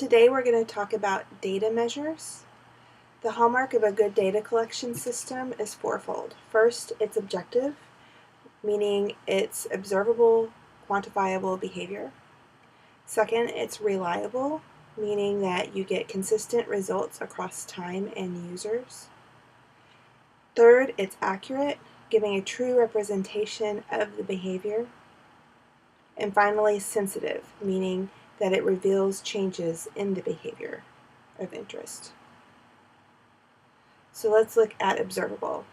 today we're going to talk about data measures. The hallmark of a good data collection system is fourfold. First, it's objective, meaning it's observable, quantifiable behavior. Second, it's reliable, meaning that you get consistent results across time and users. Third, it's accurate, giving a true representation of the behavior. And finally, sensitive, meaning that it reveals changes in the behavior of interest. So let's look at observable.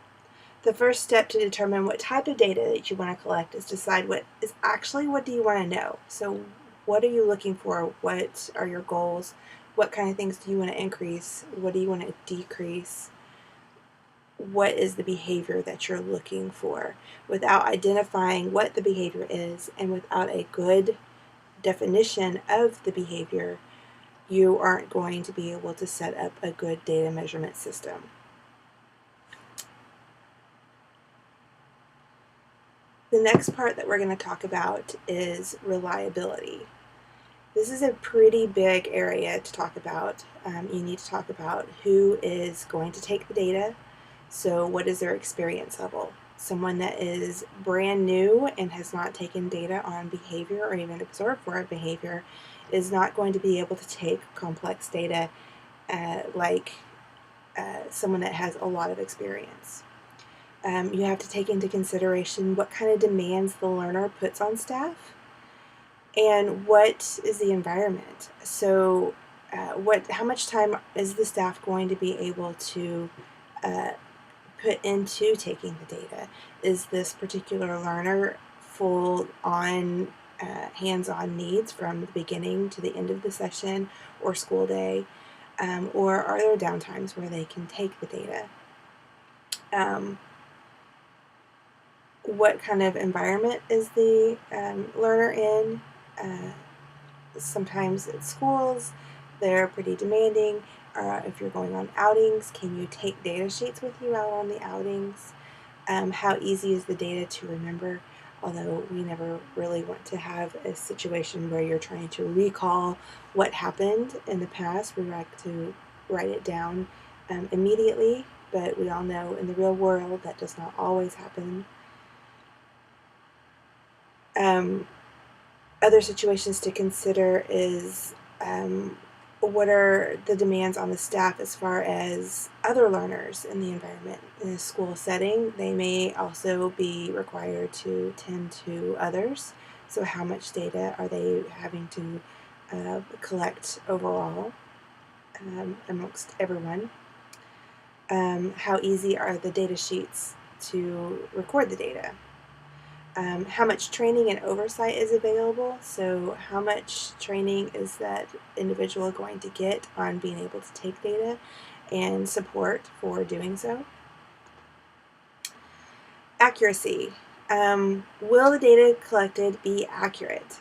The first step to determine what type of data that you want to collect is decide what do you want to know. So what are you looking for? What are your goals? What kind of things do you want to increase? What do you want to decrease? What is the behavior that you're looking for? Without identifying what the behavior is and without a good definition of the behavior, you aren't going to be able to set up a good data measurement system. The next part that we're going to talk about is reliability. This is a pretty big area to talk about. You need to talk about who is going to take the data. So what is their experience level? Someone that is brand new and has not taken data on behavior or even observed for a behavior is not going to be able to take complex data like someone that has a lot of experience. You have to take into consideration what kind of demands the learner puts on staff and what is the environment. So how much time is the staff going to be able to put into taking the data? Is this particular learner full on hands-on needs from the beginning to the end of the session or school day? Or are there downtimes where they can take the data? What kind of environment is the learner in? Sometimes at schools, they're pretty demanding. If you're going on outings, can you take data sheets with you out on the outings? How easy is the data to remember? Although we never really want to have a situation where you're trying to recall what happened in the past. We like to write it down immediately, but we all know in the real world that does not always happen. Other situations to consider is what are the demands on the staff as far as other learners in the environment. In a school setting, they may also be required to tend to others. So how much data are they having to collect overall amongst everyone? How easy are the data sheets to record the data? How much training and oversight is available? So how much training is that individual going to get on being able to take data and support for doing so? Accuracy. Will the data collected be accurate?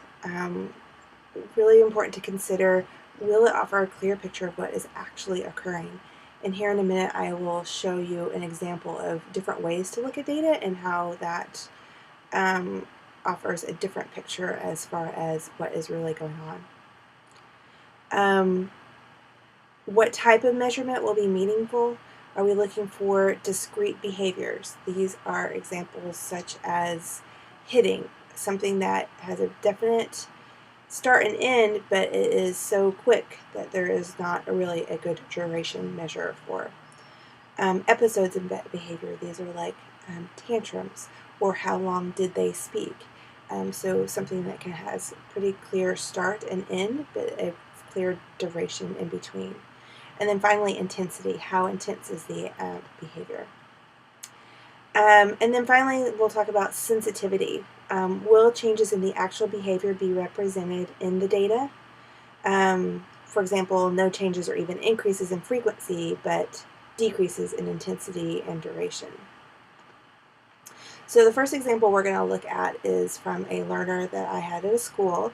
Really important to consider, will it offer a clear picture of what is actually occurring? And here in a minute I will show you an example of different ways to look at data and how that offers a different picture as far as what is really going on. What type of measurement will be meaningful? Are we looking for discrete behaviors? These are examples such as hitting, something that has a definite start and end, but it is so quick that there is not really a good duration measure for. Episodes of behavior, these are like tantrums, or how long did they speak. So something that has pretty clear start and end, but a clear duration in between. And then finally, intensity. How intense is the behavior? And then finally, we'll talk about sensitivity. Will changes in the actual behavior be represented in the data? For example, no changes or even increases in frequency, but decreases in intensity and duration. So the first example we're going to look at is from a learner that I had at a school,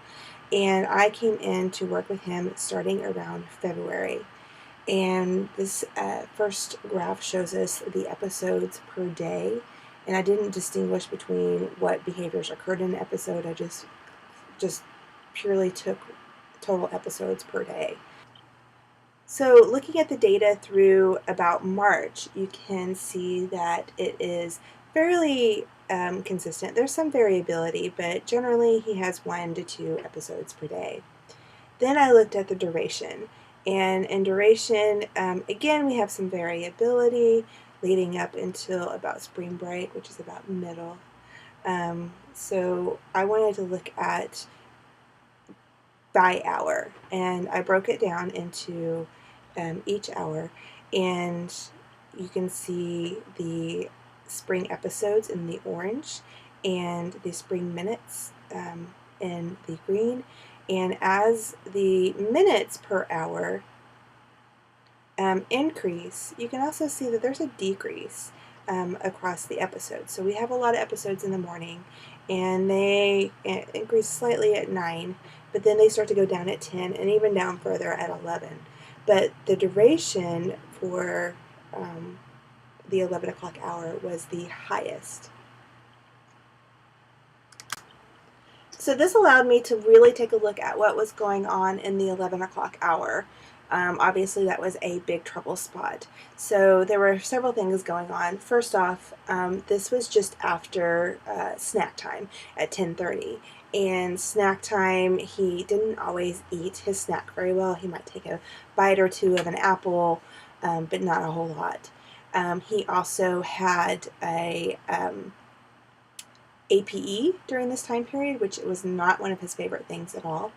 and I came in to work with him starting around February. And this first graph shows us the episodes per day, and I didn't distinguish between what behaviors occurred in an episode. I just purely took total episodes per day. So looking at the data through about March, you can see that it is fairly consistent. There's some variability, but generally he has 1 to 2 episodes per day. Then I looked at the duration, and in duration, again, we have some variability leading up until about spring break, which is about middle. So I wanted to look at by hour, and I broke it down into each hour, and you can see the spring episodes in the orange and the spring minutes in the green. And as the minutes per hour increase, you can also see that there's a decrease across the episodes. So we have a lot of episodes in the morning, and they increase slightly at 9, but then they start to go down at 10 and even down further at 11. But the duration for the 11 o'clock hour was the highest. So this allowed me to really take a look at what was going on in the 11 o'clock hour. Obviously that was a big trouble spot. So there were several things going on. First off, this was just after snack time at 10:30. And snack time, he didn't always eat his snack very well. He might take a bite or two of an apple, but not a whole lot. He also had a APE during this time period, which was not one of his favorite things at all.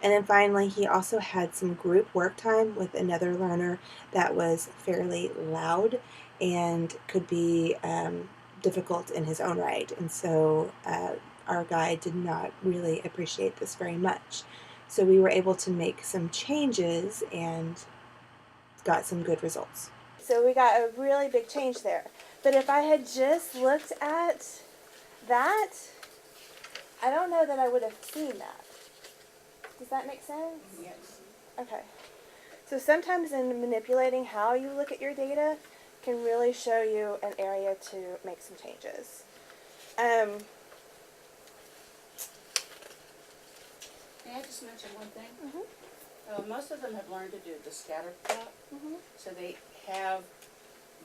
And then finally, he also had some group work time with another learner that was fairly loud and could be difficult in his own right. And so our guide did not really appreciate this very much. So we were able to make some changes and got some good results. So we got a really big change there. But if I had just looked at that, I don't know that I would have seen that. Does that make sense? Yes. Okay. So sometimes in manipulating how you look at your data can really show you an area to make some changes. May I just mention one thing? Mm-hmm. Most of them have learned to do the scatter plot, Mm-hmm. so they have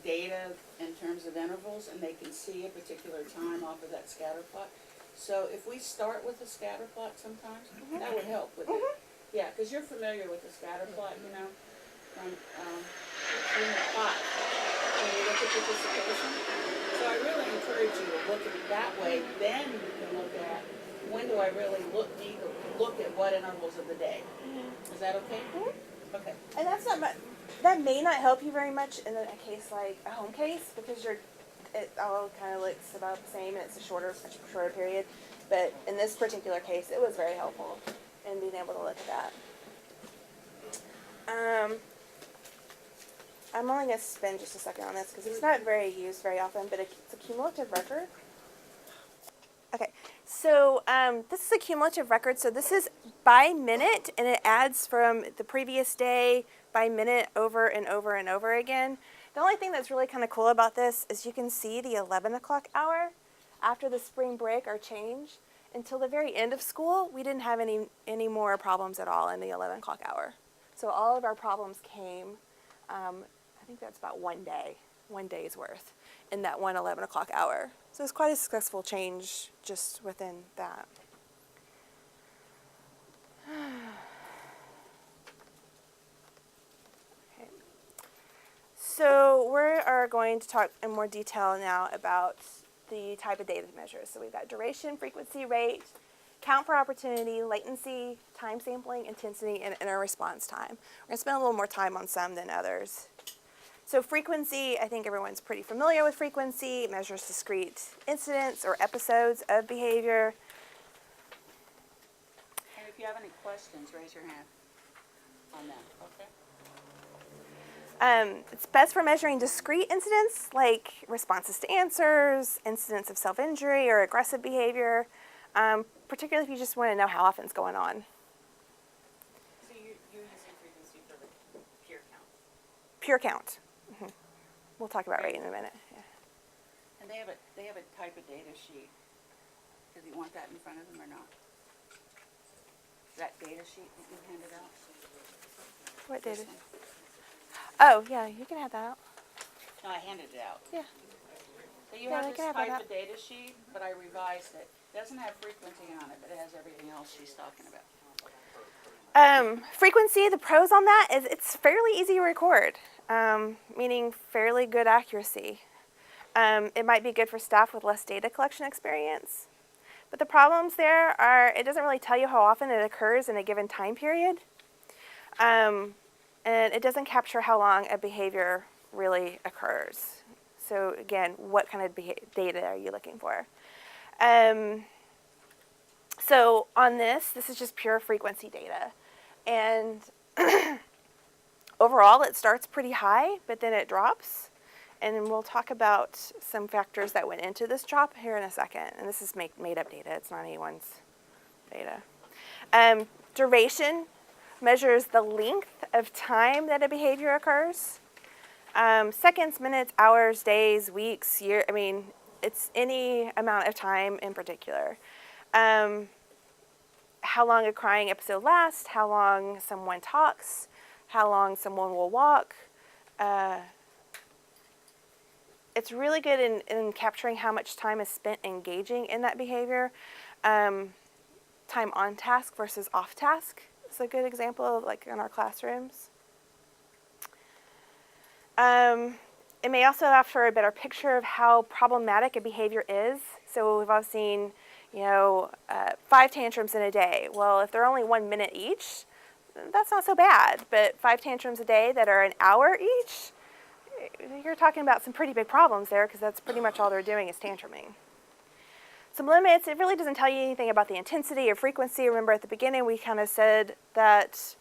data in terms of intervals, and they can see a particular time off of that scatter plot. So if we start with the scatter plot sometimes, that would help with it. Yeah, because you're familiar with the scatter plot, you know, from Unit 5, when you look at participation. So I really encourage you to look at it that way. Then you can look at, when do I really need to look at what intervals of the day. Is that okay? Mm-hmm. Okay. And that's not much. That may not help you very much in a case like a home case, because it all kind of looks about the same and it's a shorter period. But in this particular case, it was very helpful in being able to look at that. I'm only going to spend just a second on this because it's not very used very often, but it's a cumulative record. Okay, so this is a cumulative record. So this is by minute, and it adds from the previous day by minute over and over and over again. The only thing that's really kind of cool about this is you can see the 11 o'clock hour after the spring break are changed. Until the very end of school, we didn't have any more problems at all in the 11 o'clock hour. So all of our problems came, I think that's about one day's worth in that 11 o'clock hour. So it's quite a successful change just within that. Okay. So we are going to talk in more detail now about the type of data measures. So we've got duration, frequency, rate, count per opportunity, latency, time sampling, intensity, and inner response time. We're going to spend a little more time on some than others. So frequency, I think everyone's pretty familiar with frequency. It measures discrete incidents or episodes of behavior. And if you have any questions, raise your hand on that, okay? It's best for measuring discrete incidents like responses to answers, incidents of self-injury or aggressive behavior, particularly if you just want to know how often it's going on. So you're using frequency for the pure count. Pure count. Mm-hmm. We'll talk about rate in a minute. Yeah. And they have a type of data sheet. Do you want that in front of them or not? That data sheet that you handed out? What This data? one. Oh, yeah, you can have that out. No, I handed it out. Yeah. So you Yeah, have they this can have that type out. of data sheet, but I revised it. It doesn't have frequency on it, but it has everything else she's talking about. Frequency, the pros on that is it's fairly easy to record, meaning fairly good accuracy. It might be good for staff with less data collection experience. But the problems there are it doesn't really tell you how often it occurs in a given time period. And it doesn't capture how long a behavior really occurs. So again, what kind of data are you looking for? So on this is just pure frequency data. And overall, it starts pretty high, but then it drops. And then we'll talk about some factors that went into this drop here in a second. And this is made up data. It's not anyone's data. Duration measures the length of time that a behavior occurs. Seconds, minutes, hours, days, weeks, year. I mean, it's any amount of time in particular. How long a crying episode lasts, how long someone talks, how long someone will walk. It's really good in capturing how much time is spent engaging in that behavior. Time on task versus off task is a good example, like in our classrooms. It may also offer a better picture of how problematic a behavior is. So we've all seen, 5 tantrums in a day. Well, if they're only 1 minute each, that's not so bad. But 5 tantrums a day that are an hour each, you're talking about some pretty big problems there because that's pretty much all they're doing is tantruming. Some limits, it really doesn't tell you anything about the intensity or frequency. Remember at the beginning we kind of said that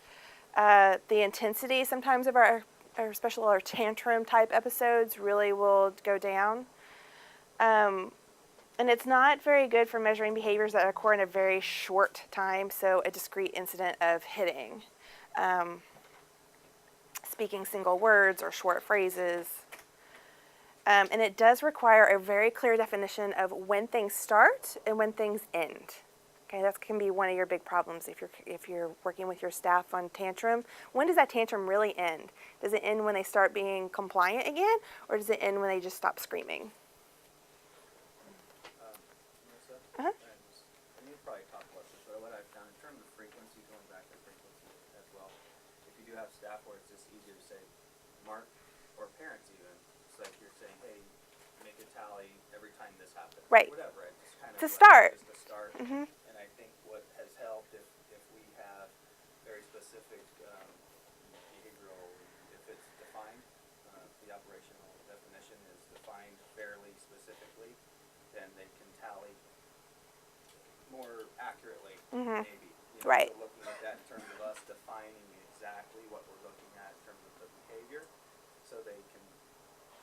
the intensity sometimes of our special or tantrum type episodes really will go down. And it's not very good for measuring behaviors that occur in a very short time, so a discrete incident of hitting, speaking single words or short phrases. And it does require a very clear definition of when things start and when things end. Okay, that can be one of your big problems if you're working with your staff on tantrum. When does that tantrum really end? Does it end when they start being compliant again, or does it end when they just stop screaming? Melissa? Uh-huh. And you probably talked about this, but what I've found in terms of frequency, going back to frequency as well, if you do have staff where it's just easier to say, mark, or parents even, it's like you're saying, hey, make a tally every time this happens. Right. Whatever, right? Just kind of To like start. Just to start. Mm-hmm. And I think what has helped if we have very specific behavioral, if it's defined, the operational definition is defined fairly specifically, then they can tally more accurately, Mm-hmm. maybe. Right. So looking at that in terms of us defining exactly what we're looking at in terms of the behavior, so they can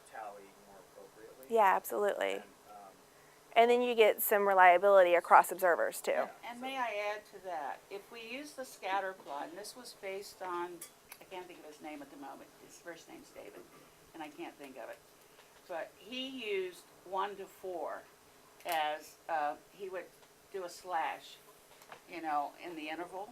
tally more appropriately. Yeah, absolutely. And, And then you get some reliability across observers too. Yeah. And may I add to that, if we use the scatter plot, and this was based on, I can't think of his name at the moment, his first name's David, and I can't think of it. But he used 1 to 4 as, he would do a slash, in the interval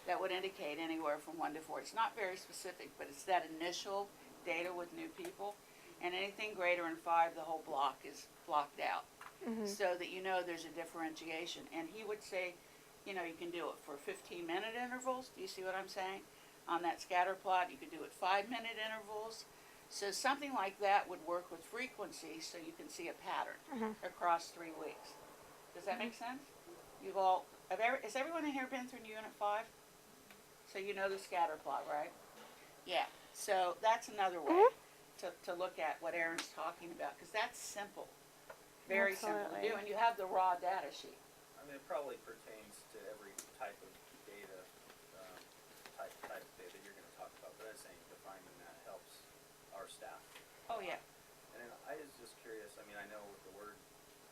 that would indicate anywhere from 1 to 4. It's not very specific, but it's that initial data with new people. And anything greater than 5, the whole block is blocked out. Mm-hmm. So that there's a differentiation. And he would say, you can do it for 15-minute intervals. Do you see what I'm saying? On that scatter plot, you could do it 5-minute intervals. So something like that would work with frequency so you can see a pattern across 3 weeks. Does that make sense? Has everyone in here been through Unit 5? So you know the scatter plot, right? Yeah. So that's another way to look at what Erin's talking about, because that's simple. Very simple to do, and you have the raw data sheet. I mean, it probably pertains to every type of data, type of data you're going to talk about, but I was saying defining that helps our staff. Oh, yeah. And then I was just curious, I mean, I know what the word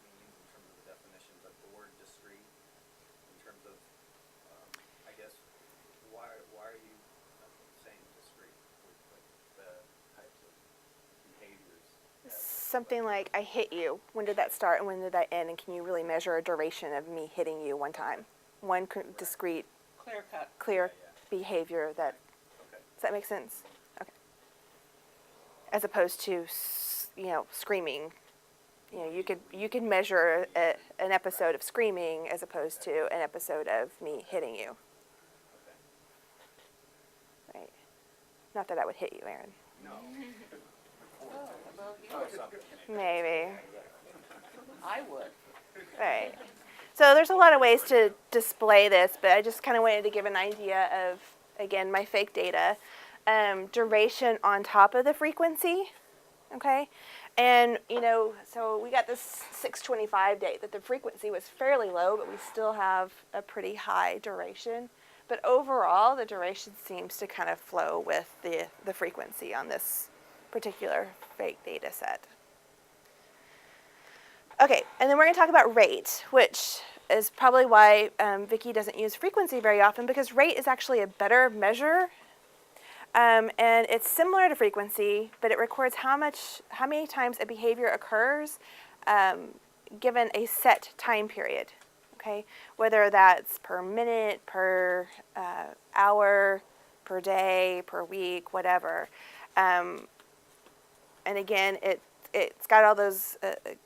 means in terms of the definition, but the word discrete, in terms of, I guess, why are you saying discrete with the types of behaviors? Something like, I hit you. When did that start and when did that end? And can you really measure a duration of me hitting you one time? One discrete, Clear cut. clear Yeah. behavior that, Okay. does that make sense? Okay. as opposed to, screaming. You could measure an episode of screaming as opposed to an episode of me hitting you. Okay. Right. Not that I would hit you, Aaron. No. Oh, well, you Oh, would. something. Maybe. I would. Right. So there's a lot of ways to display this, but I just kind of wanted to give an idea of, again, my fake data. Duration on top of the frequency, okay? And, so we got this 625 date that the frequency was fairly low, but we still have a pretty high duration. But overall, the duration seems to kind of flow with the frequency on this particular fake data set. Okay, and then we're going to talk about rate, which is probably why Vicki doesn't use frequency very often, because rate is actually a better measure. And it's similar to frequency, but it records how many times a behavior occurs given a set time period. Okay, whether that's per minute, per hour, per day, per week, whatever. And again, it's got all those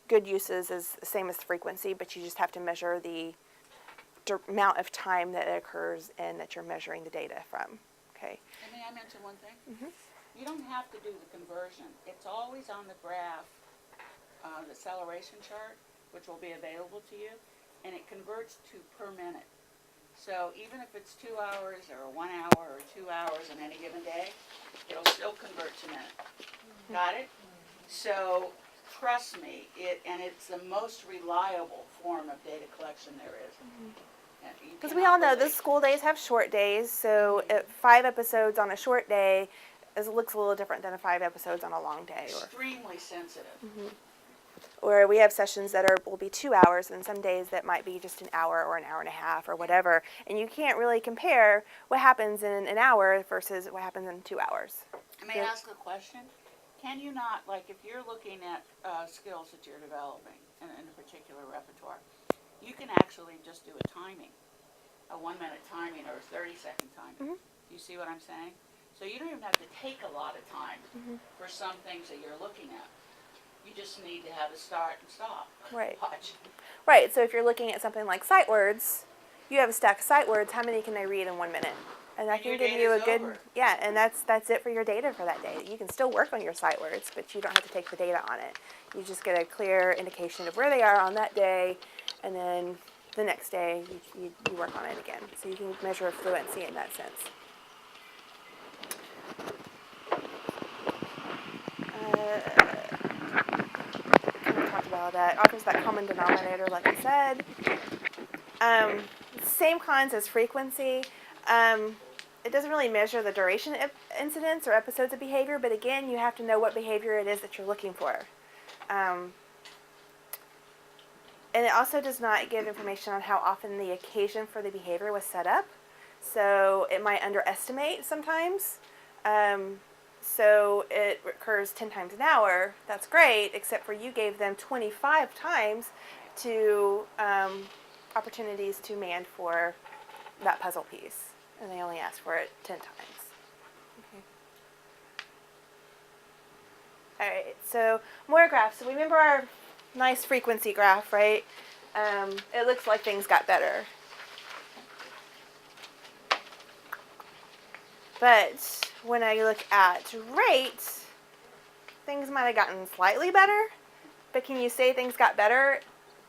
good uses as the same as frequency, but you just have to measure the amount of time that it occurs and that you're measuring the data from. Okay. And may I mention one thing? Mhm. You don't have to do the conversion. It's always on the graph, the acceleration chart, which will be available to you, and it converts to per minute. So even if it's 2 hours or 1 hour or 2 hours in any given day, it'll still convert to minute. Got it? So trust me, it's the most reliable form of data collection there is. Because we all know the school days have short days, so 5 episodes on a short day looks a little different than 5 episodes on a long day. Extremely sensitive. Or we have sessions that will be 2 hours, and some days that might be just an hour or an hour and a half or whatever. And you can't really compare what happens in an hour versus what happens in 2 hours. May I ask a question? Can you not, like if you're looking at skills that you're developing in a particular repertoire, you can actually just do a timing, a 1 minute timing or a 30-second timing. You see what I'm saying? So you don't even have to take a lot of time for some things that you're looking at. You just need to have a start and stop. Right. Watch. Right, so if you're looking at something like sight words, you have a stack of sight words, how many can they read in 1 minute? And that can your give you a data's good, over. and that's it for your data for that day. You can still work on your sight words, but you don't have to take the data on it. You just get a clear indication of where they are on that day, and then the next day you work on it again. So you can measure fluency in that sense. Kind of talked about that. Offers that common denominator, like I said. Same cons as frequency. It doesn't really measure the duration of incidents or episodes of behavior, but again, you have to know what behavior it is that you're looking for. And it also does not give information on how often the occasion for the behavior was set up. So it might underestimate sometimes. So it occurs 10 times an hour. That's great, except for you gave them 25 times to opportunities to man for that puzzle piece. And they only asked for it 10 times. Okay. All right, so more graphs. So remember our nice frequency graph, right? It looks like things got better. But when I look at rate, things might have gotten slightly better. But can you say things got better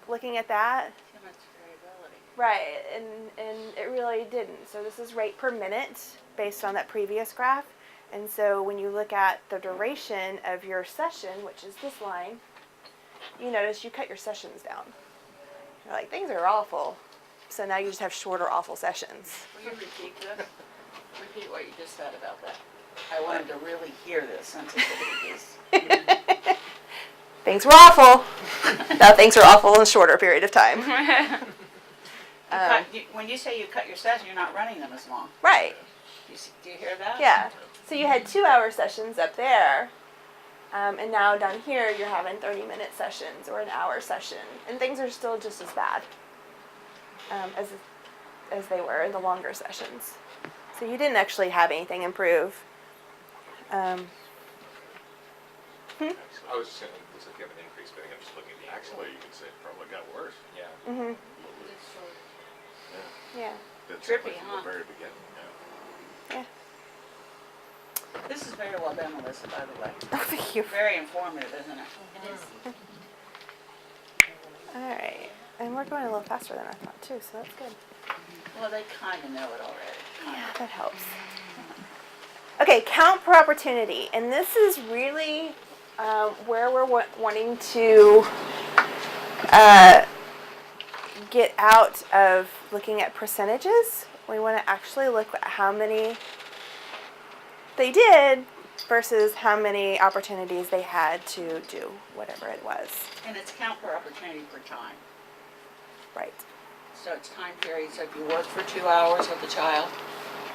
looking at that? Too much variability. Right, and it really didn't. So this is rate per minute based on that previous graph. And so when you look at the duration of your session, which is this line, you notice you cut your sessions down. You're like, things are awful. So now you just have shorter, awful sessions. Will you repeat this? Repeat what you just said about that. I wanted to really hear this sensitivity piece. Things were awful. Now things are awful in a shorter period of time. When you say you cut your session, you're not running them as long. Right. Do you hear that? Yeah. So you had 2-hour sessions up there. And now down here you're having 30-minute sessions or an hour session. And things are still just as bad as they were in the longer sessions. So you didn't actually have anything improve. I was just saying, it looks like you have an increase, but I'm just looking at the actually, you could say it probably got worse. Yeah. Mhm. Yeah. Yeah. That's Trippy, from huh? the very beginning, yeah. Yeah. This is very well done, Melissa, by the way. Oh, thank you. Very informative, isn't it? It is. All right, and we're going a little faster than I thought too, so that's good. Well, they kind of know it already. Yeah, that helps. Okay, count per opportunity, and this is really where we're wanting to get out of looking at percentages. We want to actually look at how many they did versus how many opportunities they had to do whatever it was. And it's count per opportunity per time. Right. So it's time period. So if you work for 2 hours with a child,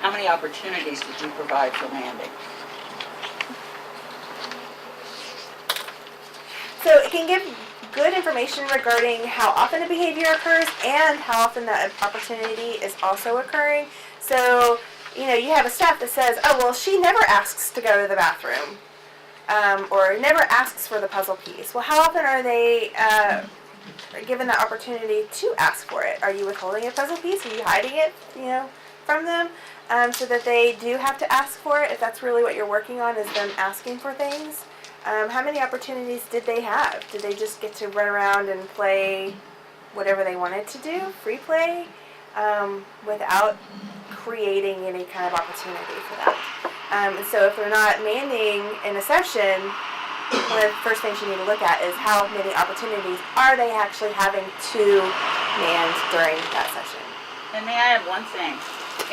how many opportunities did you provide for landing? So it can give good information regarding how often a behavior occurs and how often that opportunity is also occurring. So, you know, you have a staff that says, oh, well, she never asks to go to the bathroom, or never asks for the puzzle piece. Well, how often are they given the opportunity to ask for it? Are you withholding a puzzle piece? Are you hiding it, you know, from them, so that they do have to ask for it? If that's really what you're working on, is them asking for things. How many opportunities did they have? Did they just get to run around and play whatever they wanted to do, free play, without creating any kind of opportunity for that? And so if they're not manning in a session, one of the first things you need to look at is how many opportunities are they actually having to man during that session. And may I add one thing?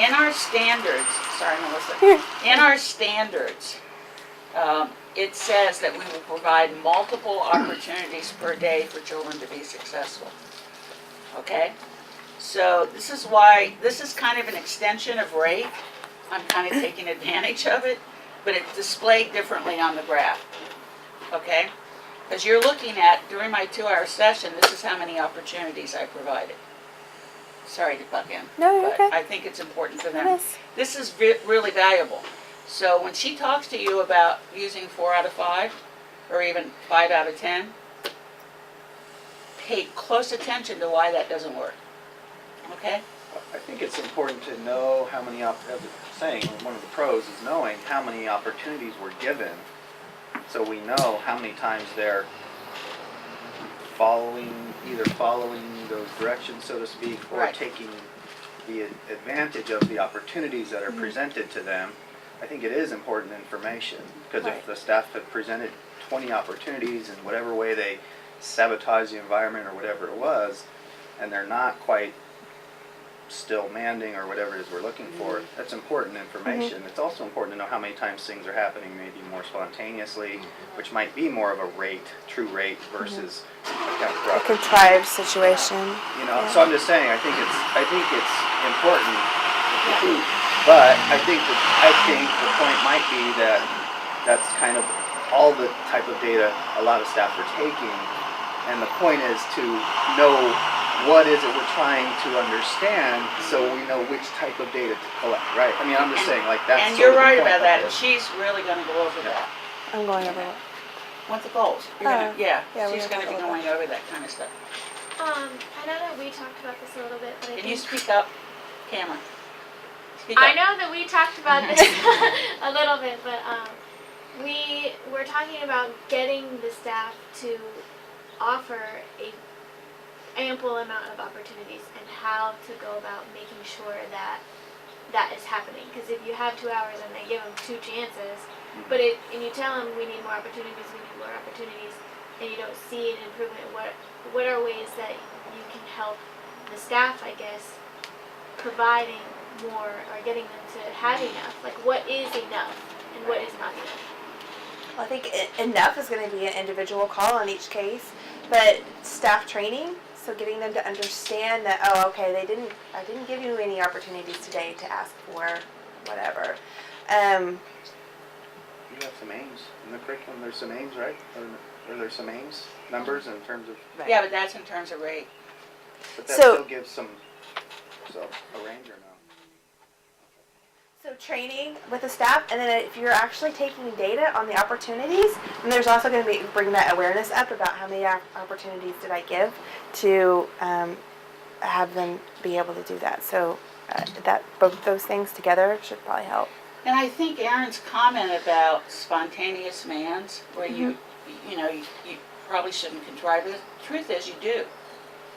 In our standards, sorry, Melissa. In our standards, it says that we will provide multiple opportunities per day for children to be successful. Okay? So this is why, this is kind of an extension of rate. I'm kind of taking advantage of it, but it's displayed differently on the graph. Okay? Because you're looking at, during my 2-hour session, this is how many opportunities I provided. Sorry to butt in. No, you're but okay. I think it's important for It them. is. This is really valuable. So when she talks to you about using 4 out of 5, or even 5 out of 10, pay close attention to why that doesn't work. Okay? I think it's important to know how many, as it's saying, one of the pros is knowing how many opportunities were given, so we know how many times they're either following those directions, so to speak, or Right. taking the advantage of the opportunities that are presented to them. I think it is important information, because Right. if the staff had presented 20 opportunities in whatever way they sabotage the environment or whatever it was, and they're not quite still manding or whatever it is we're looking for, that's important information. It's also important to know how many times things are happening maybe more spontaneously, which might be more of a rate, true rate, versus a count per A opportunity. contrived situation. You know, Yeah. so I'm just saying, I think it's important, but I think the point might be that that's kind of all the type of data a lot of staff are taking, and the point is to know what is it we're trying to understand, so we know which type of data to collect, right? I mean, I'm just saying, like, that's And sort you're of the right point about of that. And this. she's really going to go over that. I'm going over it. What's the goals? You're gonna, Yeah, we're she's gonna going to be talk about going over that kind of stuff. I know that we talked about this a little bit, but I Can you think speak up, Cameron? Speak up. I know that we talked about this a little bit, but we were talking about getting the staff to offer a ample amount of opportunities and how to go about making sure that that is happening. Because if you have 2 hours and they give them 2 chances, but and you tell them we need more opportunities, and you don't see an improvement, what are ways that you can help the staff, I guess, providing more or getting them to have enough? Like, what is enough and what is not enough? Well, I think enough is going to be an individual call on each case, but staff training, so getting them to understand that, oh, okay, I didn't give you any opportunities today to ask for whatever. You have some aims in the curriculum. There's some aims, right? Or there's some aims numbers in terms of, Yeah, but that's in terms of rate. but that So- still gives some, so a range or no? So training with the staff, and then if you're actually taking data on the opportunities, then there's also going to be bring that awareness up about how many opportunities did I give to have them be able to do that. So that both those things together should probably help. And I think Aaron's comment about spontaneous mands, where you probably shouldn't contrive it. The truth is, you do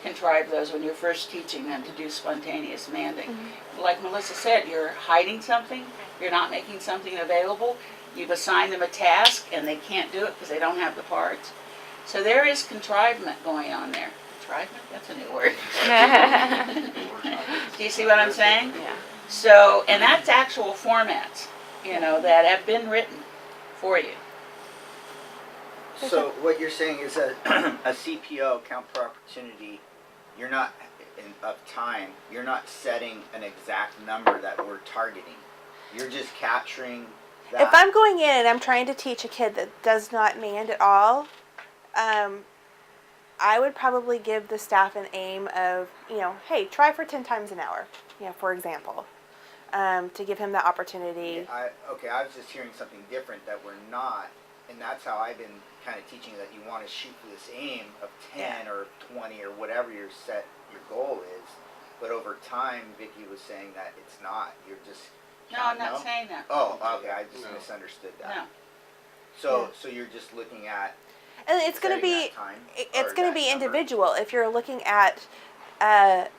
contrive those when you're first teaching them to do spontaneous manding. Like Melissa said, you're hiding something, you're not making something available, you've assigned them a task and they can't do it because they don't have the parts. So there is contrivement going on there. Contrivement? That's a new word. Do you see what I'm saying? Yeah. So, and that's actual formats, that have been written for you. So what you're saying is a CPO, count per opportunity, you're not of time, you're not setting an exact number that we're targeting. You're just capturing that. If I'm going in and I'm trying to teach a kid that does not mand at all, I would probably give the staff an aim of, hey, try for 10 times an hour, for example, to give him the opportunity. I was just hearing something different that we're not, and that's how I've been kind of teaching that you want to shoot for this aim of 10 or 20 or whatever your goal is. But over time, Vicki was saying that it's not. You're just No, I'm not saying that. Oh, okay. I just misunderstood that. No. So you're just looking at. And it's going to setting be that time, it's or going to that be number. individual. If you're looking at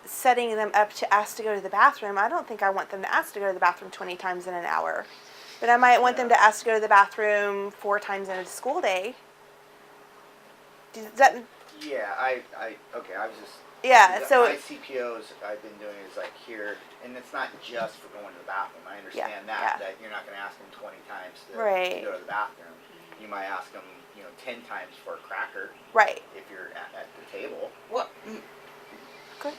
setting them up to ask to go to the bathroom, I don't think I want them to ask to go to the bathroom 20 times in an hour. But I might want them to ask to go to the bathroom 4 times in a school day. Does that? Yeah, I was just. Yeah. So my CPOs I've been doing is like here, and it's not just for going to the bathroom. I understand that you're not going to ask them 20 times to go to the bathroom. You might ask them, 10 times for a cracker. Right. If you're at the table. What? Good.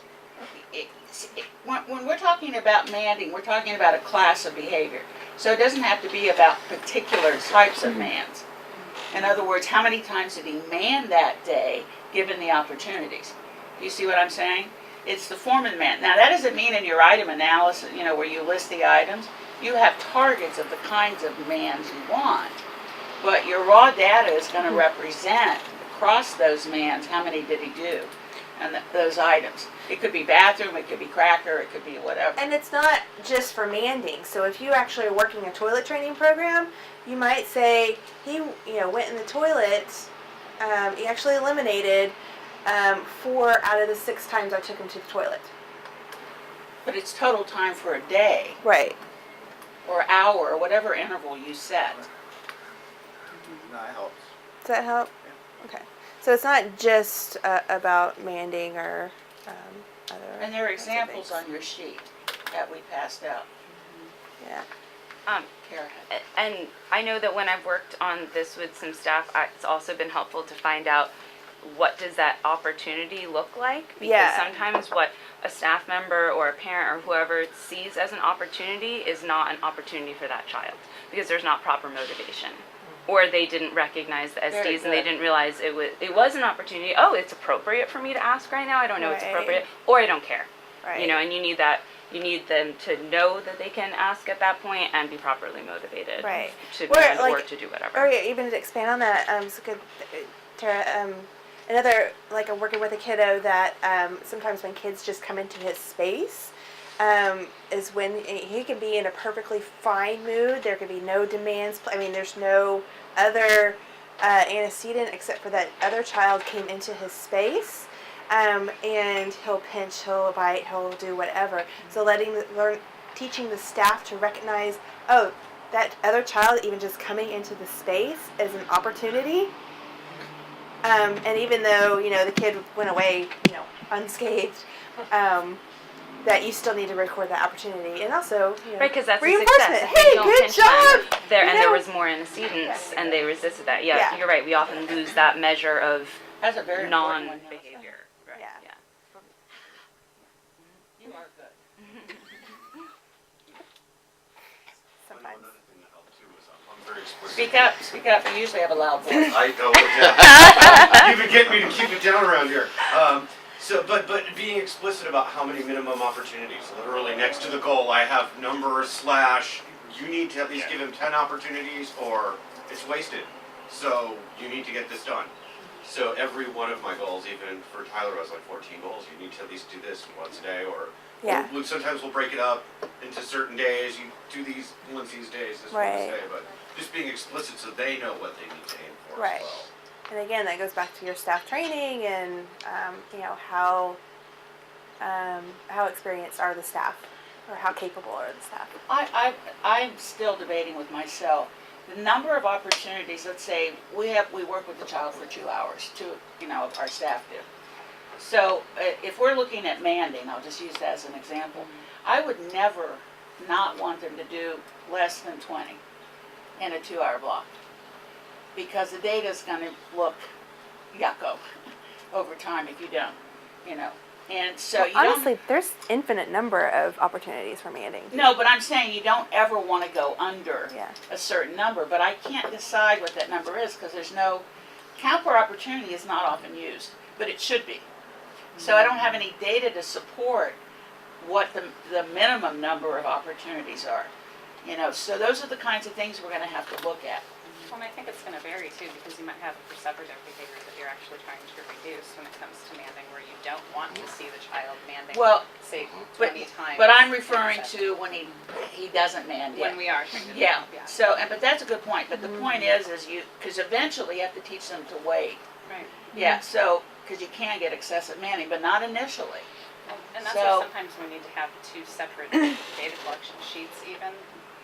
When we're talking about manding, we're talking about a class of behavior. So it doesn't have to be about particular types of mands. In other words, how many times did he man that day, given the opportunities? Do you see what I'm saying? It's the form of the man. Now, that doesn't mean in your item analysis, where you list the items, you have targets of the kinds of mands you want. But your raw data is going to represent across those mands how many did he do, and those items. It could be bathroom, it could be cracker, it could be whatever. And it's not just for manding. So if you actually are working a toilet training program, you might say he, went in the toilet. He actually eliminated 4 out of the 6 times I took him to the toilet. But it's total time for a day Right. or hour or whatever interval you set. No, it helps. Does that help? Okay. So it's not just about manding or other. And there are kinds of examples things. on your sheet that we passed out. Yeah. Kara had. And I know that when I've worked on this with some staff, it's also been helpful to find out what does that opportunity look like? Because Yeah. sometimes what a staff member or a parent or whoever sees as an opportunity is not an opportunity for that child because there's not proper motivation. Or they didn't recognize the Very SDs and they good. didn't realize it was an opportunity. Oh, it's appropriate for me to ask right now. I don't know it's Right. appropriate, or I don't care. Right. And you need that. You need them to know that they can ask at that point and be properly motivated Right. to Or, demand like- or to do whatever. Or even to expand on that, it's good, Tara. Another, like, I'm working with a kiddo that sometimes when kids just come into his space, is when he can be in a perfectly fine mood. There can be no demands. I mean, there's no other antecedent except for that other child came into his space. And he'll pinch, he'll bite, he'll do whatever. So teaching the staff to recognize, oh, that other child even just coming into the space is an opportunity. And even though, the kid went away, unscathed, that you still need to record that opportunity. And also, Right, because that's a reinforcement. success. If Hey, they don't good pinch job! them, and know? there was more antecedents, and they resisted that. Yeah, Yeah. you're right. We often lose that measure of That's a very important one. non-behavior. Right. Yeah. Yeah. You are good. Sometimes. Another thing that helped too was I'm very explicit. Speak up. You usually have a loud voice. I know. Yeah. You've been getting me to keep it down around here. So, but being explicit about how many minimum opportunities, literally next to the goal, I have number slash, you need to at least give him 10 opportunities or it's wasted. So you need to get this done. So every one of my goals, even for Tyler, was like 14 goals. You need to at least do this once a day, or Yeah. sometimes we'll break it up into certain days. You do these once these days, this Right. once a day. But just being explicit so they know what they need to aim for Right. as well. And again, that goes back to your staff training and you know how experienced are the staff, or how capable are the staff. I'm still debating with myself. The number of opportunities, let's say, we work with the child for 2 hours, our staff do. So if we're looking at manding, I'll just use that as an example, I would never not want them to do less than 20 in a 2-hour block. Because the data's gonna look yucko over time if you don't, And so you don't. Honestly, there's infinite number of opportunities for manding. No, but I'm saying you don't ever want to go under Yeah. a certain number, but I can't decide what that number is because there's no, count per opportunity is not often used, but it should be. So I don't have any data to support what the minimum number of opportunities are. So those are the kinds of things we're going to have to look at. Well, and I think it's going to vary too, because you might have perseverative behaviors that you're actually trying to reduce when it comes to manding, where you don't want to see the child manding, Well, say, But, 20 times. but I'm in a referring session. to when he doesn't man yet. When we are trying to. Yeah, so, but that's a good point, but the point is because eventually you have to teach them to wait. Right. Yeah, so, because you can get excessive manning, but not initially. And that's So- why sometimes we need to have 2 separate data collection sheets even,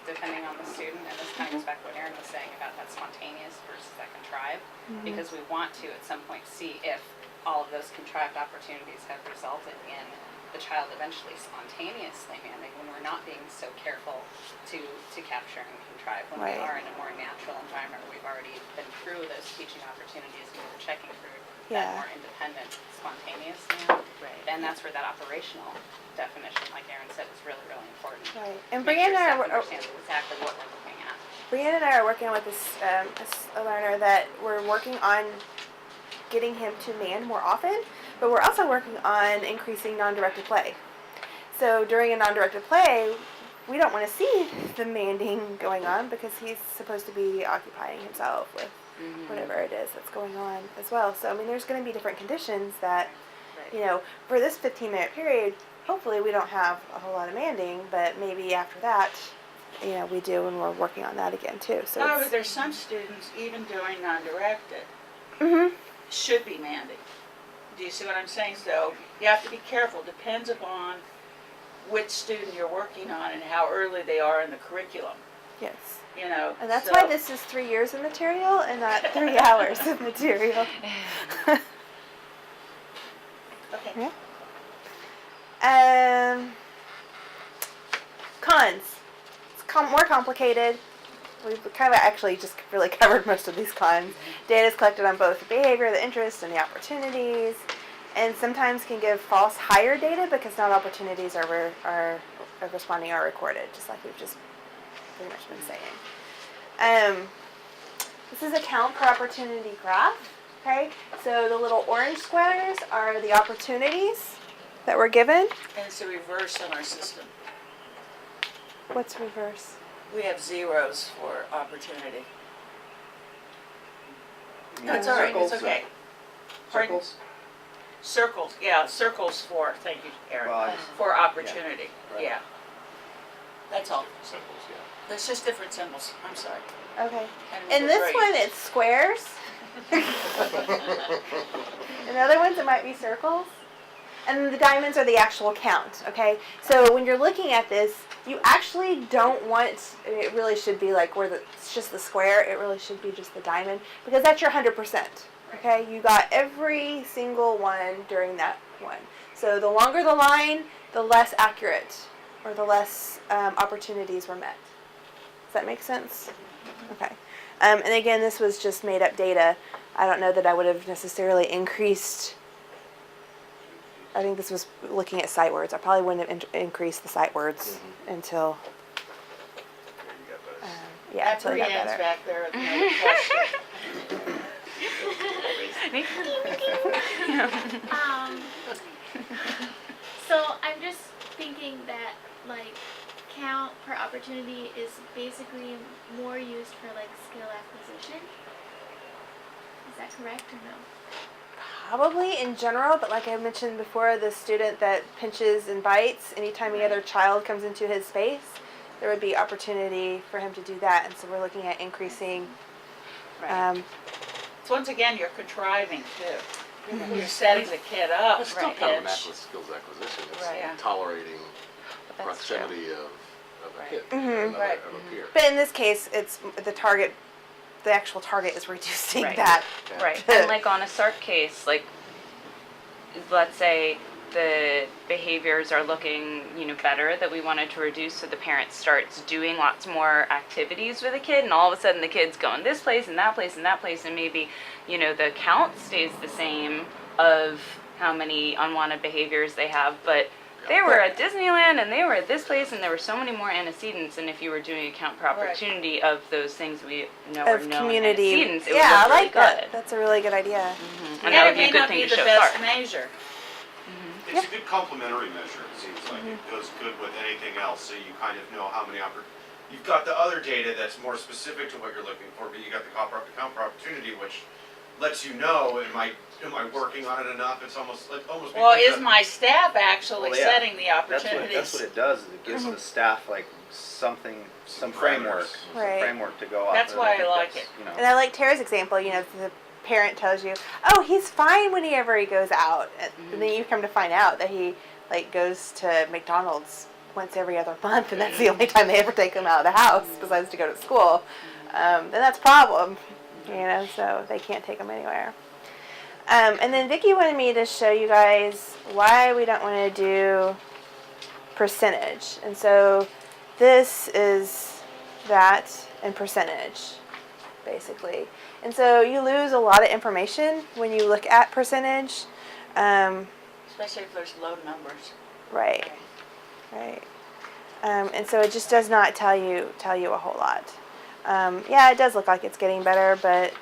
depending on the student. And this kind of goes back to what Erin was saying about that spontaneous versus that contrived. Because we want to at some point see if all of those contrived opportunities have resulted in the child eventually spontaneously manding, when we're not being so careful to capture and contrive, when Right. we are in a more natural environment where we've already been through those teaching opportunities and we're checking through Yeah. that more independent, spontaneous manding. And that's where that operational definition, like Erin said, is really, really important. Right. And Make Brianne sure and I staff are, understands exactly what we're looking at. Brianne and I are working with a learner that we're working on getting him to man more often, but we're also working on increasing non-directed play. So during a non-directed play, we don't want to see the manding going on because he's supposed to be occupying himself with whatever it is that's going on as well. So I mean, there's going to be different conditions that, for this 15-minute period, hopefully we don't have a whole lot of manding, but maybe after that, we do, and we're working on that again too. So However, there's some students, even doing non-directed, mm-hmm. should be manding. Do you see what I'm saying? So you have to be careful. Depends upon which student you're working on and how early they are in the curriculum. Yes. And that's so- why this is 3 years of material and not 3 hours of material. Okay. Cons. It's more complicated. We've kind of actually just really covered most of these cons. Data is collected on both the behavior, the interests, and the opportunities, and sometimes can give false higher data because not opportunities are responding are recorded, just like we've just pretty much been saying. This is a count per opportunity graph. Okay, so the little orange squares are the opportunities that were given. And it's a reverse in our system. What's reverse? We have zeros for opportunity. No, it's all right. It's okay. Pardon? Circles, yeah, circles for, thank you, Erin, Well, I was- for opportunity, right. yeah. That's all. Symbols, yeah. It's just different symbols, I'm sorry. Okay. And In it was this right. one, it's squares. In other ones, it might be circles. And the diamonds are the actual count, okay? So when you're looking at this, you actually don't want, it really should be like where it's just the square, it really should be just the diamond, because that's your 100%, okay? You got every single one during that one. So the longer the line, the less accurate, or the less opportunities were met. Does that make sense? Okay. And again, this was just made up data. I don't know that I would have necessarily increased. I think this was looking at sight words. I probably wouldn't have increased the sight words until, There you got those. yeah, That's until I got Brianne's better. back there with another question. like count per opportunity is basically more used for like skill acquisition. Is that correct or no? Probably in general, but like I mentioned before, the student that pinches and bites, anytime any other child comes into his space, there would be opportunity for him to do that. And so we're looking at increasing. Right. So once again, you're contriving too. You're setting the kid up It's for still a kind of an hitch. act with skills acquisition. It's Right. Yeah. tolerating But that's true. proximity of a Right. hit, Mhm. of Right. a peer. But in this case, it's the target. The actual target is reducing Right. that. Yeah. Right, and like on a SARC case, like, let's say the behaviors are looking, better that we wanted to reduce, so the parent starts doing lots more activities with a kid, and all of a sudden the kid's going this place and that place and that place, and maybe, the count stays the same of how many unwanted behaviors they have, but they were at Disneyland and they were at this place and there were so many more antecedents, and if you were doing a count per opportunity of those things we know are Of known community. antecedents, it Yeah, I would look really like that. good. That's a really good idea. And And that it would be may a good not thing be to the show best SARC. measure. It's a good complementary measure, it seems like. It goes good with anything else, so you kind of know how many you've got the other data that's more specific to what you're looking for, but you got the count per opportunity, which lets you know, am I working on it enough? It's almost Well, becomes is my staff actually Well, yeah. setting the That's opportunities? what it does, is it gives the staff like some framework, some Right. framework to go off. That's of. why I think like that's, it. And I like Tara's example. The parent tells you, "Oh, he's fine whenever he goes out," and then you come to find out that he goes to McDonald's once every other month, and that's the only time they ever take him out of the house besides to go to school. Then that's a problem, So they can't take him anywhere. And then Vicki wanted me to show you guys why we don't want to do percentage, and so this is that in percentage, basically. And so you lose a lot of information when you look at percentage. Especially if there's low numbers. Right. And so it just does not tell you a whole lot. Yeah, it does look like it's getting better, but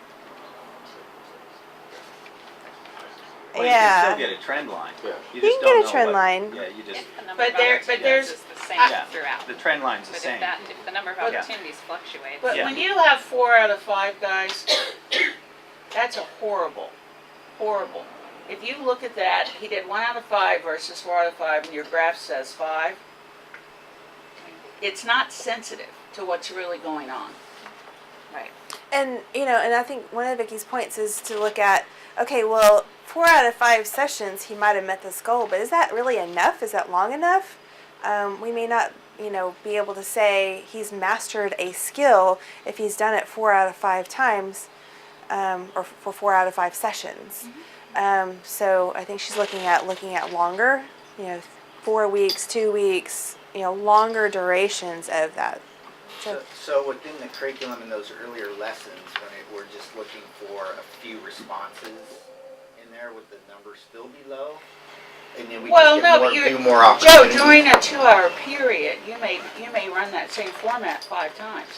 Well, yeah. you can still get a trend line. Yeah. You just can get don't a know trend what- line. Yeah, you just, If the number But of there- opportunities but there's- is the same Yeah. throughout. the trend line's the But same. if the number of Yeah. opportunities fluctuates. But Yeah. when you have 4 out of 5 guys, that's a horrible. If you look at that, he did 1 out of 5 versus 4 out of 5, and your graph says 5. It's not sensitive to what's really going on. Right. And and I think one of Vicky's points is to look at, okay, well, 4 out of 5 sessions he might have met this goal, but is that really enough? Is that long enough? We may not, be able to say he's mastered a skill if he's done it 4 out of 5 times, or for 4 out of 5 sessions. So I think she's looking at longer, 4 weeks, 2 weeks, longer durations of that. So within the curriculum in those earlier lessons, we're just looking for a few responses in there, would the number still be low? And then we Well, just no, get but more, you're, do more Joe, opportunities. during a 2-hour period, you may run that same format 5 times.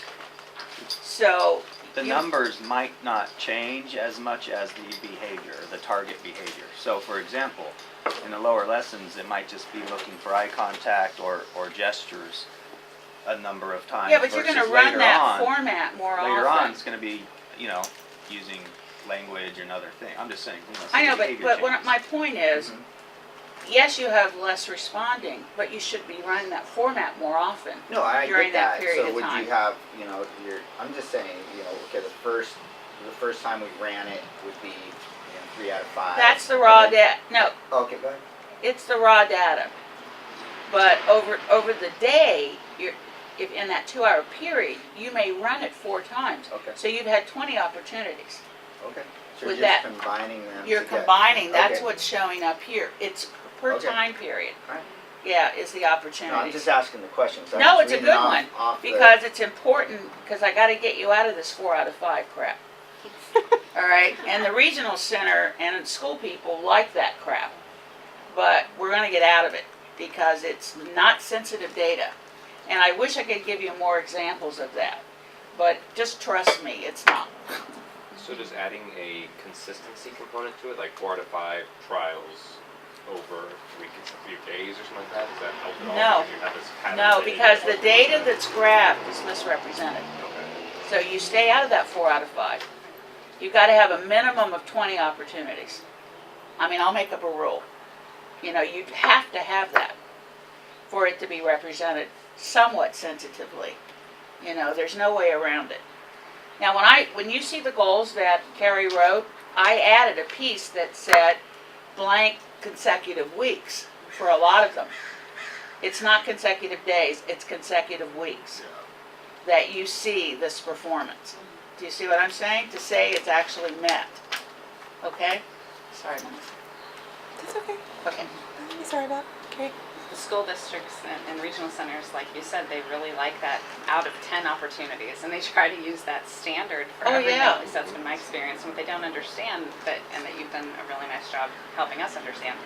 So The you- numbers might not change as much as the behavior, the target behavior. So for example, in the lower lessons, it might just be looking for eye contact or gestures a number of times. Yeah, but you're going to versus run later that on- format more Later on, often. it's gonna be, using language and other things. I'm just saying, some I know, behavior but what changes. my point is, Mhm. yes, you have less responding, but you should be running that format more often. No, I during get that that. period So of would time. you have, I'm just saying, okay, the first time we ran it would be 3 out of 5. That's the raw And then- data. No, Okay, go ahead. it's the raw data. But over the day, if in that 2-hour period, you may run it 4 times. Okay. So you've had 20 opportunities. Okay. So With you're just that- combining them. You're together. combining, that's Okay. what's showing up here. It's per Okay. time period. Alright. Yeah, is the No, I'm opportunities. just asking the question. So I'm No, just it's a reading good off- one, off the- because it's important, because I gotta get you out of this 4 out of 5 crap. All right, and the regional center and school people like that crap, but we're gonna get out of it, because it's not sensitive data. And I wish I could give you more examples of that, but just trust me, it's not. So does adding a consistency component to it, like 4 out of 5 trials, over a week, it's a few days or something like that? Does that help at all? No. Because you have this pattern No, that you because get the data that's graphed is misrepresented. Okay. So you stay out of that 4 out of 5. You've got to have a minimum of 20 opportunities. I mean, I'll make up a rule. You know, you'd have to have that for it to be represented somewhat sensitively. You know, there's no way around it. Now, when you see the goals that Carrie wrote, I added a piece that said blank consecutive weeks for a lot of them. It's not consecutive days, it's consecutive weeks that you see this performance. Do you see what I'm saying? To say it's actually met. Okay? Sorry, Melissa. That's okay. Okay. Nothing to be sorry about. Okay. The school districts and regional centers, like you said, they really like that out of 10 opportunities, and they try to use that standard for Oh, everything. yeah. At least that's been my experience. And what they don't understand, and that you've done a really nice job helping us understand,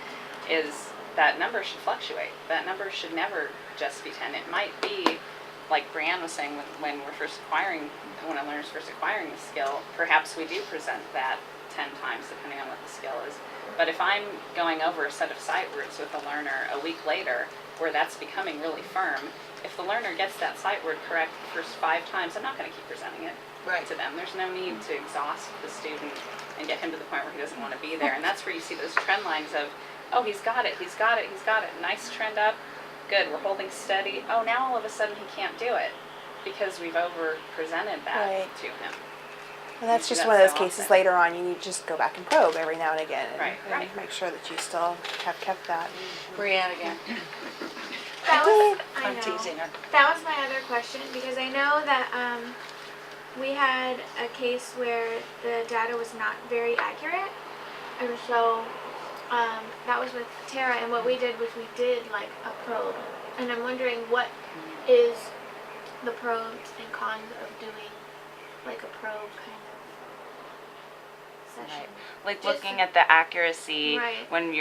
is that number should fluctuate. That number should never just be 10. It might be, like Brianne was saying, when a learner's first acquiring the skill, perhaps we do present that 10 times, depending on what the skill is. But if I'm going over a set of sight words with a learner a week later, where that's becoming really firm, if the learner gets that sight word correct the first 5 times, I'm not going to keep presenting it to them. There's no need to exhaust the student and get him to the point where he doesn't want to be there. And that's where you see those trend lines of, oh, he's got it, he's got it, he's got it. Nice trend up. Good, we're holding steady. Oh, now all of a sudden he can't do it because we've over-presented that Right. to him. And that's You see just that one of those so cases often. later on you need to just go back and probe every now and again and, Right, and right. make sure that you still have kept that. Brianne again. That was, I I'm know. teasing her. That was my other question because I know that we had a case where the data was not very accurate, and so that was with Tara. And what we did was we did like a probe, and I'm wondering what is the pros and cons of doing like a probe kind of session. Like Just- looking at the accuracy Right. when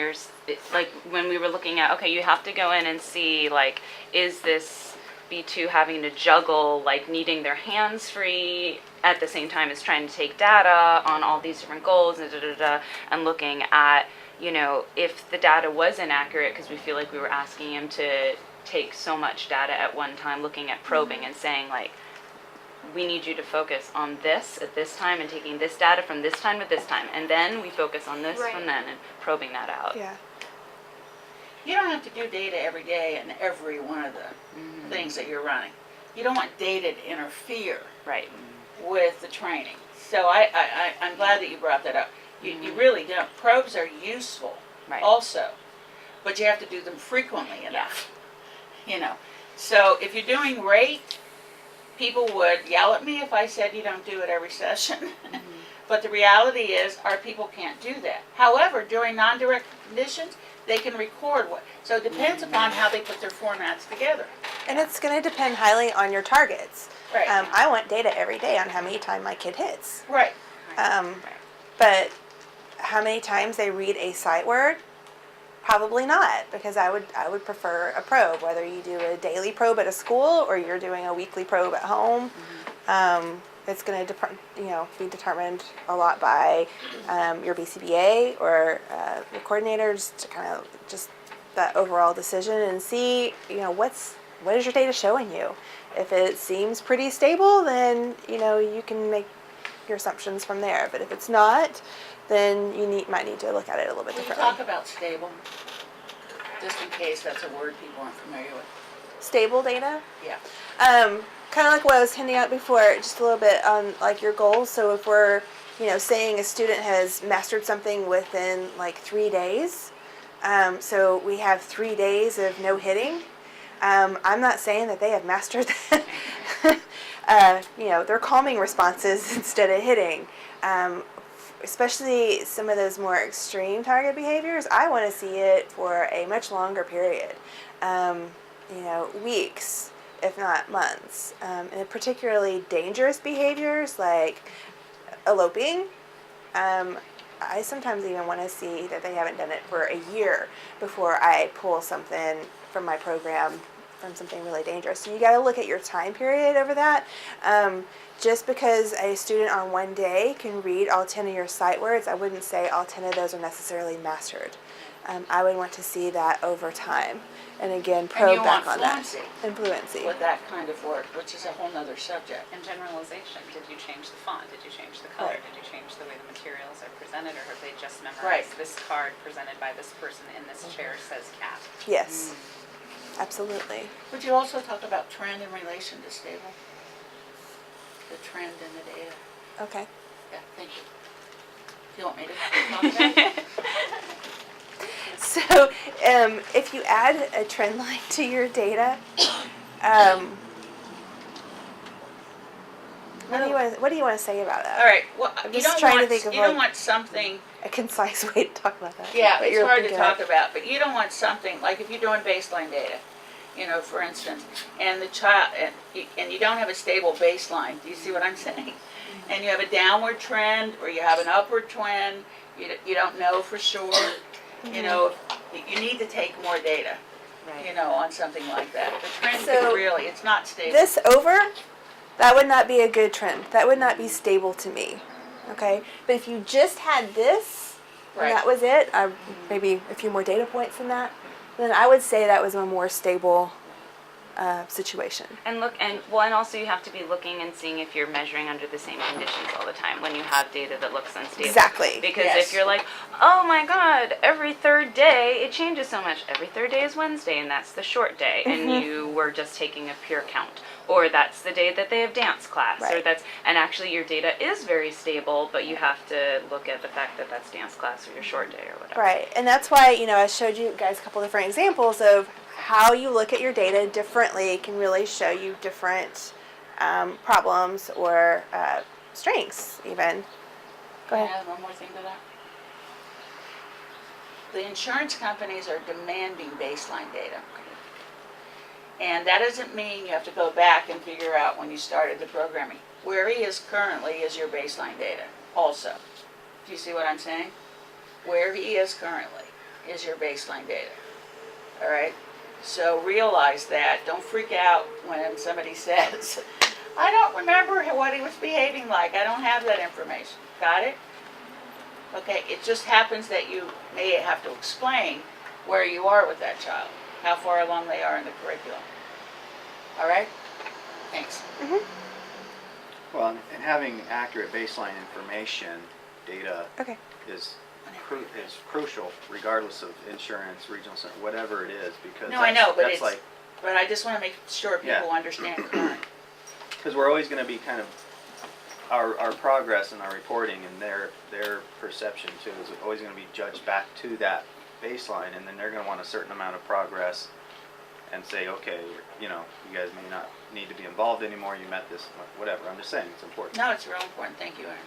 like when we were looking at, okay, you have to go in and see, like, is this B2 having to juggle, like, needing their hands free at the same time as trying to take data on all these different goals and looking at, you know, if the data was inaccurate because we feel like we were asking him to take so much data at one time, looking at probing and saying, like, we need you to focus on this at this time and taking this data from this time to this time, and then we focus on this Right. from then and probing that out. Yeah. You don't have to do data every day in every one of the things that you're running. You don't want data to interfere Right. with the training. So I'm glad that you brought that up. You really don't. Probes are useful Right. also, but you have to do them frequently enough. You know, so if you're doing rate, people would yell at me if I said you don't do it every session. But the reality is our people can't do that. However, during non-direct conditions, they can record what. So it depends upon how they put their formats together. And it's going to depend highly on your targets. Right. I want data every day on how many times my kid hits. Right. But how many times they read a sight word? Probably not, because I would prefer a probe, whether you do a daily probe at a school or you're doing a weekly probe at home. It's going to be determined a lot by your BCBA or your coordinators to kind of just that overall decision and see, what is your data showing you. If it seems pretty stable, then you can make your assumptions from there. But if it's not, then you might need to look at it a little bit Can you differently. talk about stable? Just in case that's a word people aren't familiar with. Stable data. Yeah. Kind of like what I was hinting at before, just a little bit on like your goals. So if we're, saying a student has mastered something within like 3 days, so we have 3 days of no hitting. I'm not saying that they have mastered that. They're calming responses instead of hitting. Especially some of those more extreme target behaviors, I want to see it for a much longer period. Weeks, if not months. And particularly dangerous behaviors like eloping, I sometimes even want to see that they haven't done it for a year before I pull something from my program from something really dangerous. So you got to look at your time period over that. Just because a student on one day can read all 10 of your sight words, I wouldn't say all 10 of those are necessarily mastered. I would want to see that over time. And again, And probe you back want on that. fluency And fluency. with that kind of work, which is a whole nother subject. And generalization, did you change the font? Did you change the color? Right. Did you change the way the materials are presented? Or have they just Right. memorized this card presented by this person in this chair says cat? Yes, absolutely. Would you also talk about trend in relation to stable? The trend in the data. Okay. Yeah, thank you. Do you want me to talk about it? So, if you add a trend line to your data, what do you want to say about that? All right, well, I'm you just don't trying to want, think of, you don't like- want something, A concise way to talk about that. yeah, What it's you're hard to thinking talk of. about, but you don't want something, like if you're doing baseline data, you know, for instance, and the child, and you don't have a stable baseline, do you see what I'm saying? And you have a downward trend, or you have an upward trend, you don't know for sure, you know, you need to take more data, you know, on something like that. The trend So, could really, it's not stable. This over, that would not be a good trend. That would not be stable to me. Okay? But if you just had this, Right. and that was it, maybe a few more data points than that, then I would say that was a more stable situation. And also you have to be looking and seeing if you're measuring under the same conditions all the time when you have data that looks unstable. Exactly. Because Yes. if you're like, oh my god, every third day it changes so much. Every third day is Wednesday and that's the short day, and you were just taking a pure count. Or that's the day that they have dance class. Or Right. and actually your data is very stable, but you have to look at the fact that that's dance class or your short day or whatever. Right. And that's why, I showed you guys a couple different examples of how you look at your data differently can really show you different problems or strengths even. Go Can I ahead. add one more thing to that? The insurance companies are demanding baseline data. And that doesn't mean you have to go back and figure out when you started the programming. Where he is currently is your baseline data also. Do you see what I'm saying? Where he is currently is your baseline data. All right? So realize that. Don't freak out when somebody says, I don't remember what he was behaving like. I don't have that information. Got it? Okay, it just happens that you may have to explain where you are with that child, how far along they are in the curriculum. All right? Thanks. Well, and having accurate baseline information, data Okay. is crucial regardless of insurance, regional center, whatever it is, because No, I know, but that's it's, like, but I just want to make sure people Yeah. understand current. because we're always going to be kind of, our progress and our reporting and their perception too is always going to be judged back to that baseline, and then they're going to want a certain amount of progress and say, okay, you guys may not need to be involved anymore, you met this, whatever. I'm just saying, it's important. No, it's real important. Thank you, Aaron.